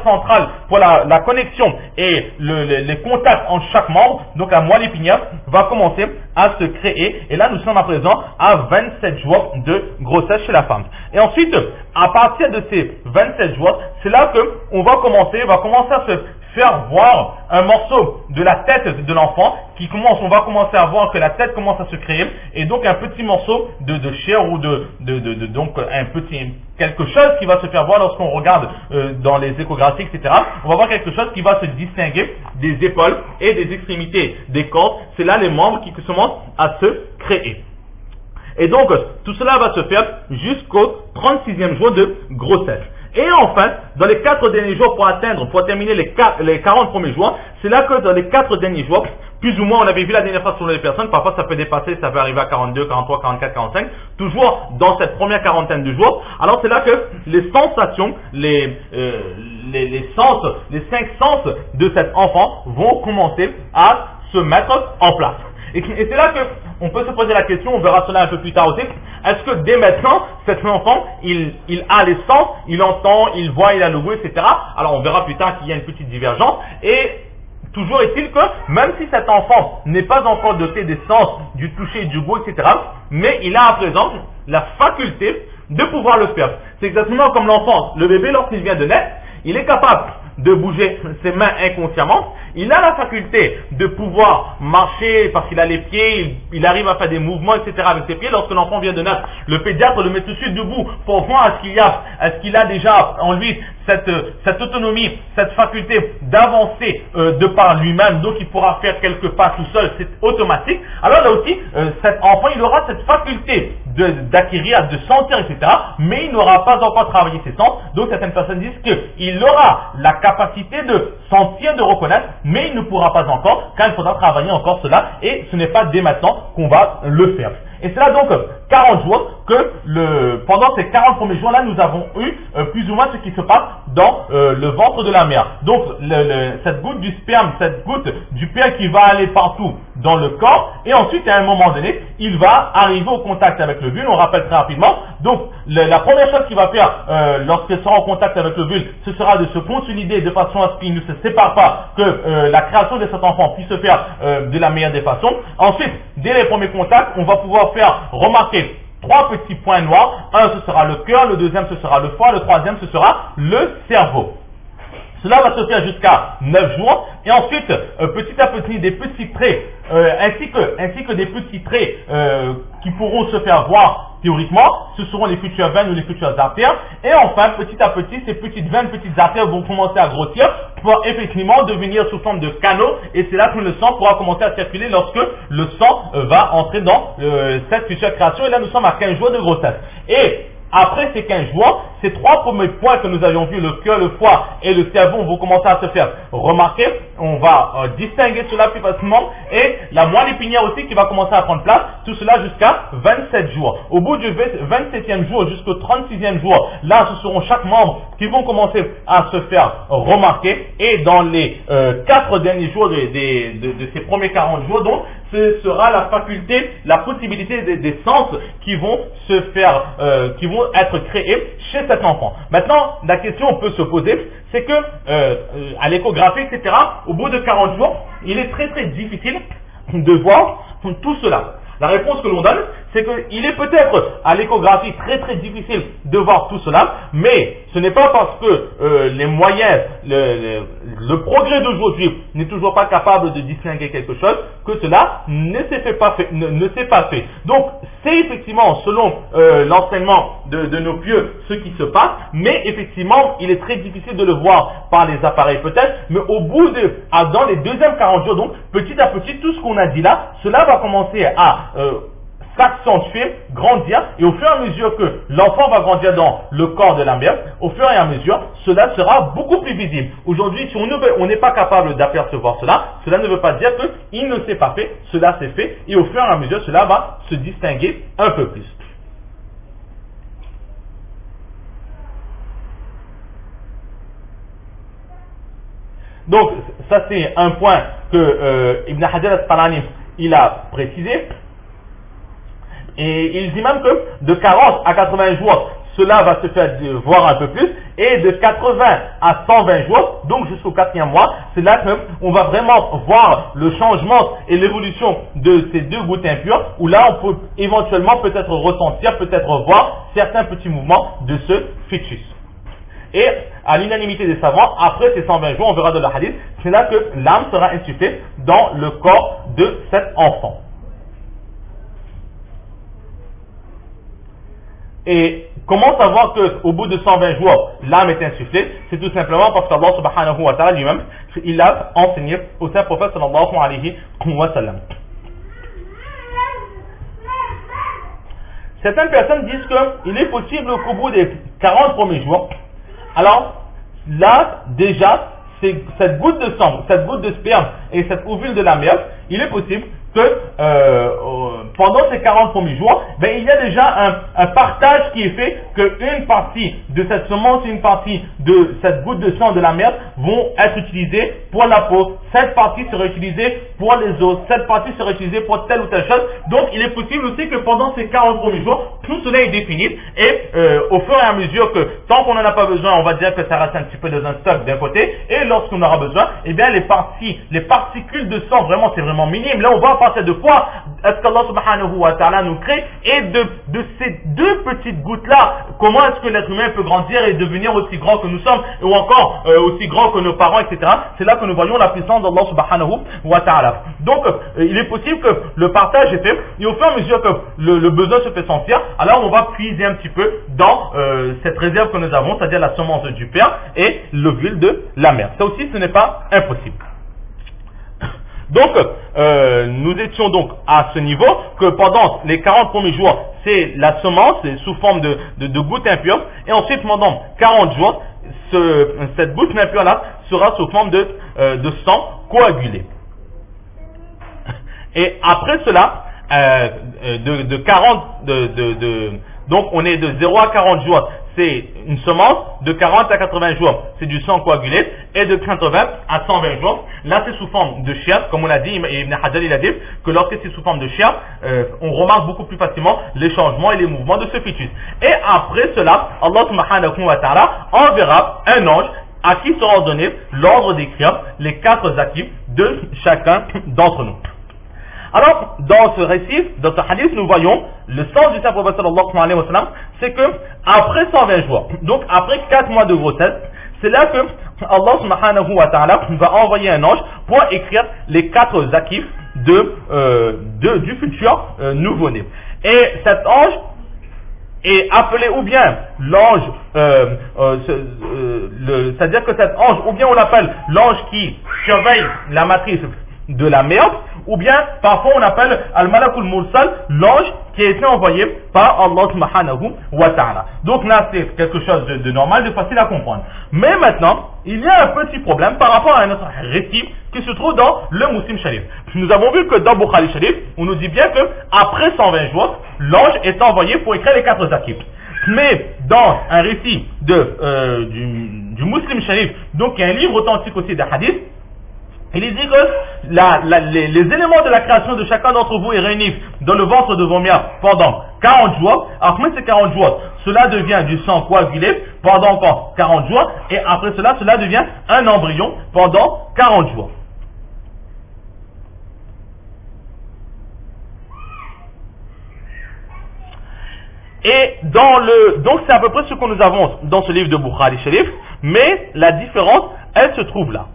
centrale pour la connexion et les contacts entre chaque membre, donc la moelle épinière, va commencer à se créer. Et là, nous sommes à présent à 27 jours de grossesse chez la femme. Et ensuite, à partir de ces 27 jours, c'est là qu'on va commencer à se faire voir un morceau de la tête de l'enfant on va commencer à voir que la tête commence à se créer, et donc un petit morceau de chair ou donc un petit quelque chose qui va se faire voir lorsqu'on regarde dans les échographies, etc. On va voir quelque chose qui va se distinguer des épaules et des extrémités des corps. C'est là les membres qui commencent à se créer. Et donc, tout cela va se faire jusqu'au 36e jour de grossesse. Et enfin, dans les 4 derniers jours pour terminer les 40 premiers jours, c'est là que dans les 4 derniers jours, plus ou moins, on avait vu la dernière fois sur les personnes, parfois ça peut dépasser, ça peut arriver à 42, 43, 44, 45, toujours dans cette première quarantaine de jours. Alors c'est là que les sensations, les 5 sens de cet enfant vont commencer à se mettre en place. Et c'est là qu'on peut se poser la question, on verra cela un peu plus tard aussi, est-ce que dès maintenant, cet enfant, il a les sens, il entend, il voit, il a le goût, etc. Alors on verra plus tard qu'il y a une petite divergence, et toujours est-il que, même si cet enfant n'est pas encore doté des sens, du toucher, du goût, etc., mais il a à présent la faculté de pouvoir le faire. C'est exactement comme l'enfant, le bébé lorsqu'il vient de naître, il est capable de bouger ses mains inconsciemment, il a la faculté de pouvoir marcher parce qu'il a les pieds, il arrive à faire des mouvements, etc. avec ses pieds. Lorsque l'enfant vient de naître, le pédiatre le met tout de suite debout pour voir est-ce qu'il a déjà en lui cette autonomie, cette faculté d'avancer de par lui-même, donc il pourra faire quelques pas tout seul, c'est automatique. Alors là aussi, cet enfant, il aura cette faculté d'acquérir, de sentir, etc., mais il n'aura pas encore travaillé ses sens. Donc certaines personnes disent qu'il aura la capacité de sentir, de reconnaître, mais il ne pourra pas encore, car il faudra travailler encore cela, et ce n'est pas dès maintenant qu'on va le faire. Et c'est là donc 40 jours que pendant ces 40 premiers jours là, nous avons eu plus ou moins ce qui se passe dans le ventre de la mère. Donc cette goutte du sperme, cette goutte du père qui va aller partout dans le corps, et ensuite à un moment donné, il va arriver au contact avec le l'ovule. On rappelle très rapidement. Donc la première chose qu'il va faire lorsqu'il sera en contact avec le l'ovule, ce sera de se consolider de façon à ce qu'il ne se sépare pas, que la création de cet enfant puisse se faire de la meilleure des façons. Ensuite, dès les premiers contacts, on va pouvoir faire remarquer 3 petits points noirs. Un, ce sera le cœur, le deuxième, ce sera le foie, le troisième, ce sera le cerveau. Cela va se faire jusqu'à 9 jours, et ensuite, petit à petit, des petits traits, ainsi que des petits traits qui pourront se faire voir théoriquement, ce seront les futures veines ou les futures artères, et enfin, petit à petit, ces petites veines, petites artères vont commencer à grossir pour effectivement devenir sous forme de canaux, et c'est là que le sang pourra commencer à circuler lorsque le sang va entrer dans cette future création, et là nous sommes à 15 jours de grossesse. Et après ces 15 jours, ces 3 premiers points que nous avions vus, le cœur, le foie et le cerveau, vont commencer à se faire remarquer. On va distinguer cela plus facilement, et la moelle épinière aussi qui va commencer à prendre place, tout cela jusqu'à 27 jours. Au bout du 27e jour jusqu'au 36e jour, là ce seront chaque membre qui vont commencer à se faire remarquer, et dans les 4 derniers jours de ces premiers 40 jours, donc ce sera la faculté, la possibilité des sens qui vont se faire, qui vont être créés chez cet enfant. Maintenant, la question qu'on peut se poser, c'est que à l'échographie, etc., au bout de 40 jours, il est très très difficile de voir tout cela. La réponse que l'on donne, c'est qu'il est peut-être à l'échographie très très difficile de voir tout cela, mais ce n'est pas parce que les moyens, le progrès d'aujourd'hui n'est toujours pas capable de distinguer quelque chose que cela ne s'est pas fait. Donc c'est effectivement selon l'enseignement de nos pieux ce qui se passe, mais effectivement il est très difficile de le voir par les appareils peut-être, mais au bout dans les deuxièmes 40 jours, donc petit à petit tout ce qu'on a dit là, cela va commencer à s'accentuer, grandir, et au fur et à mesure que l'enfant va grandir dans le corps de la mère, au fur et à mesure, cela sera beaucoup plus visible. Aujourd'hui, si on n'est pas capable d'apercevoir cela, cela ne veut pas dire qu'il ne s'est pas fait, cela s'est fait, et au fur et à mesure, cela va se distinguer un peu plus. Donc, ça c'est un point que Ibn Hajar al-Asqalani il a précisé. Et il dit même que de 40 à 80 jours, cela va se faire voir un peu plus. Et de 80 à 120 jours, donc jusqu'au 4e mois, c'est là qu'on va vraiment voir le changement et l'évolution de ces deux gouttes impures, où là on peut éventuellement peut-être ressentir, peut-être voir certains petits mouvements de ce fœtus. Et à l'unanimité des savants, après ces 120 jours, on verra dans le hadith, c'est là que l'âme sera insufflée dans le corps de cet enfant. Et comment savoir qu'au bout de 120 jours, l'âme est insufflée? C'est tout simplement parce qu'Allah subhanahu wa ta'ala lui-même, il a enseigné au saint prophète sallallahu alayhi wa sallam. Certaines personnes disent qu'il est possible qu'au bout des 40 premiers jours, alors là déjà, cette goutte de sang, cette goutte de sperme et cette ovule de la mère, il est possible que pendant ces 40 premiers jours, il y a déjà un partage qui est fait, qu'une partie de cette semence et une partie de cette goutte de sang de la mère vont être utilisées pour la peau, cette partie sera utilisée pour les os, cette partie sera utilisée pour telle ou telle chose. Donc il est possible aussi que pendant ces 40 premiers jours, tout cela est défini et au fur et à mesure que, tant qu'on n'en a pas besoin, on va dire que ça reste un petit peu dans un stock d'un côté, et lorsqu'on aura besoin, eh bien les particules de sang, vraiment c'est vraiment minime. Là on voit à partir de quoi est-ce qu'Allah subhanahu wa ta'ala nous crée, et de ces deux petites gouttes-là, comment est-ce que l'être humain peut grandir et devenir aussi grand que nous sommes, ou encore aussi grand que nos parents, etc. C'est là que nous voyons la puissance d'Allah subhanahu wa ta'ala. Donc il est possible que le partage est fait, et au fur et à mesure que le besoin se fait sentir, alors on va puiser un petit peu dans cette réserve que nous avons, c'est-à-dire la semence du père et l'ovule de la mère. Ça aussi, ce n'est pas impossible. Donc, nous étions donc à ce niveau que pendant les 40 premiers jours, c'est la semence, c'est sous forme de gouttes impures, et ensuite pendant 40 jours, cette goutte impure-là sera sous forme de sang coagulé. Et après cela, donc on est de 0 à 40 jours, c'est une semence, de 40 à 80 jours, c'est du sang coagulé, et de 80 à 120 jours, là c'est sous forme de chair, comme on l'a dit, Ibn Hajar il a dit que lorsque c'est sous forme de chair, on remarque beaucoup plus facilement les changements et les mouvements de ce fœtus. Et après cela, Allah subhanahu wa ta'ala enverra un ange à qui sera donné l'ordre d'écrire les 4 zakif de chacun d'entre nous. Alors, dans ce récit, dans ce hadith, nous voyons le sens du saint-prophète sallallahu alayhi wa sallam, c'est que après 120 jours, donc après 4 mois de grossesse, c'est là que Allah subhanahu wa ta'ala va envoyer un ange pour écrire les 4 zakif du futur nouveau-né. Et cet ange est appelé ou bien l'ange, c'est-à-dire que cet ange, ou bien on l'appelle l'ange qui surveille la matrice de la merde, ou bien parfois on appelle Al-Malakul Mursal, l'ange qui a été envoyé par Allah subhanahu wa ta'ala. Donc là c'est quelque chose de normal, de facile à comprendre. Mais maintenant, il y a un petit problème par rapport à un autre récit qui se trouve dans le Muslim Sharif. Nous avons vu que dans Bukhari Sharif, on nous dit bien que après 120 jours, l'ange est envoyé pour écrire les 4 zakif. Mais dans un récit du Muslim Sharif, donc il y a un livre authentique aussi de hadith, il est dit que les éléments de la création de chacun d'entre vous est réunis dans le ventre de vos mères pendant 40 jours. Après ces 40 jours, cela devient du sang coagulé pendant encore 40 jours. Et après cela devient un embryon pendant 40 jours. Et donc c'est à peu près ce que nous avons dans ce livre de Bukhari Sharif, mais la différence, elle se trouve là.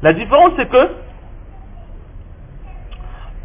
La différence, c'est que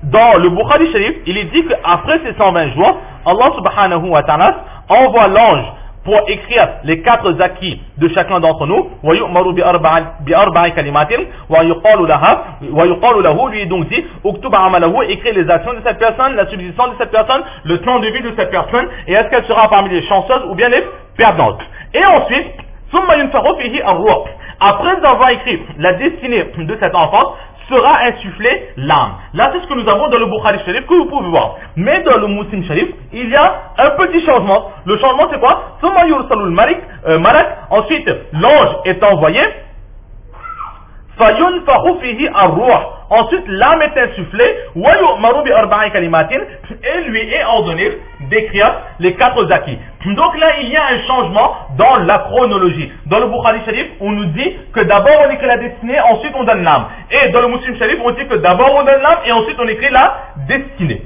dans le Bukhari Sharif, il est dit qu'après ces 120 jours, Allah subhanahu wa ta'ala envoie l'ange pour écrire les 4 zakis de chacun d'entre nous. وَيُؤْمَرُ بِأَرْبَعِ كَلِمَاتٍ وَيُقَالُ لَهُ, lui est donc dit اُكْتُبْ عَمَلَهُ, écrit les actions de cette personne, la subsistance de cette personne, le temps de vie de cette personne, et est-ce qu'elle sera parmi les chanceuses ou bien les perdantes. Et ensuite, ثُمَّ يُنْفَخُ فِيهِ الرُّوحُ, après avoir écrit la destinée de cet enfant, sera insufflé l'âme. Là, c'est ce que nous avons dans le Bukhari Sharif que vous pouvez voir. Mais dans le Muslim Sharif, il y a un petit changement. Le changement, c'est quoi? Summa yursalul malak. Ensuite, l'ange est envoyé. Fayunfakhu fihi ar-ruh. Ensuite, l'âme est insufflée. Wa yu'maru bi arba'i kalimatin. Et lui est ordonné d'écrire les 4 zakis. Donc là, il y a un changement dans la chronologie. Dans le Bukhari Sharif, on nous dit que d'abord on écrit la destinée, ensuite on donne l'âme. Et dans le Muslim Sharif, on dit que d'abord on donne l'âme et ensuite on écrit la destinée.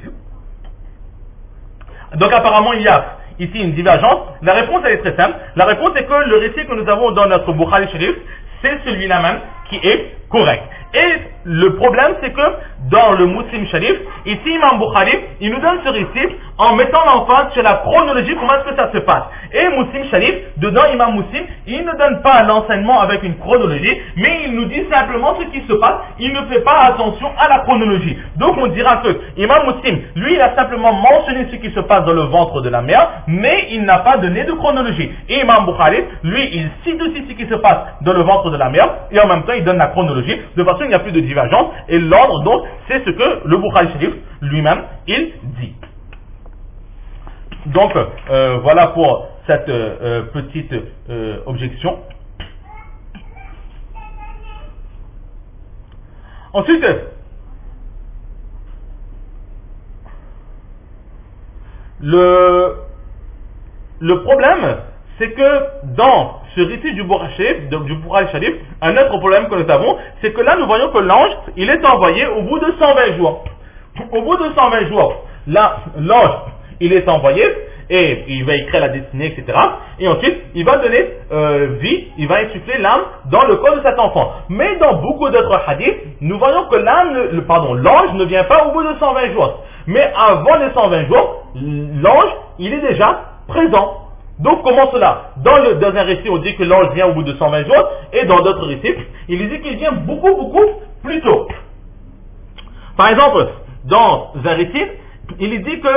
Donc apparemment, il y a ici une divergence. La réponse, elle est très simple. La réponse est que le récit que nous avons dans notre Bukhari Sharif, c'est celui-là même qui est correct. Et le problème, c'est que dans le Muslim Sharif, ici Imam Bukhari, il nous donne ce récit en mettant l'emphase sur la chronologie, comment est-ce que ça se passe. Et Muslim Sharif, dedans Imam Muslim, il ne donne pas l'enseignement avec une chronologie, mais il nous dit simplement ce qui se passe, il ne fait pas attention à la chronologie. Donc on dira que Imam Muslim, lui, il a simplement mentionné ce qui se passe dans le ventre de la mère, mais il n'a pas donné de chronologie. Et Imam Bukhari, lui, il cite aussi ce qui se passe dans le ventre de la mère, et en même temps il donne la chronologie, de façon il n'y a plus de divergence, et l'ordre donc, c'est ce que le Bukhari Sharif lui-même, il dit. Donc, voilà pour cette petite objection. Ensuite, le problème, c'est que dans ce récit du Bukhari Sharif, un autre problème que nous avons, c'est que là nous voyons que l'ange, il est envoyé au bout de 120 jours. Au bout de 120 jours, là, l'ange, il est envoyé et il va écrire la destinée, etc. Et ensuite, il va donner vie, il va insuffler l'âme dans le corps de cet enfant. Mais dans beaucoup d'autres hadiths, nous voyons que l'ange ne vient pas au bout de 120 jours. Mais avant les 120 jours, l'ange, il est déjà présent. Donc comment cela? Dans un récit, on dit que l'ange vient au bout de 120 jours, et dans d'autres récits, il dit qu'il vient beaucoup plus tôt. Par exemple, dans un récit, il dit que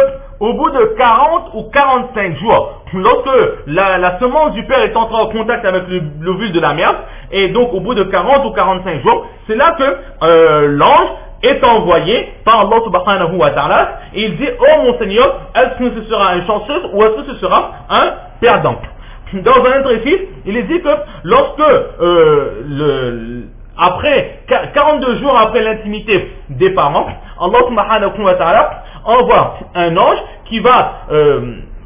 au bout de 40 ou 45 jours, lorsque la semence du père est entrée en contact avec l'ovule de la mère, et donc au bout de 40 ou 45 jours, c'est là que l'ange est envoyé par Allah subhanahu wa ta'ala, et il dit: oh mon Seigneur, est-ce que ce sera un chanceux ou est-ce que ce sera un perdant? Dans un autre récit, il dit que lorsque après 42 jours après l'intimité des parents, Allah subhanahu wa ta'ala envoie un ange qui va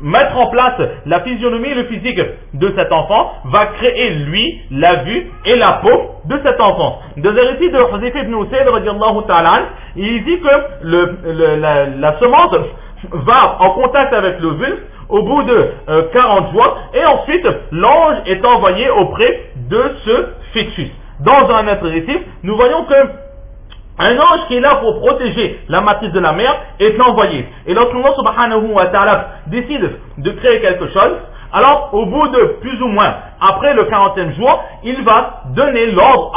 mettre en place la physionomie et le physique de cet enfant, va créer lui la vue et la peau de cet enfant. Dans un récit de Huzayfa ibn Usayd radiyallahu ta'ala, il dit que la semence va en contact avec l'ovule au bout de 40 jours, et ensuite l'ange est envoyé auprès de ce fœtus. Dans un autre récit, nous voyons que un ange qui est là pour protéger la matrice de la mère est envoyé. Et lorsqu'Allah subhanahu wa ta'ala décide de créer quelque chose, alors au bout de plus ou moins, après le 40e jour, il va donner l'ordre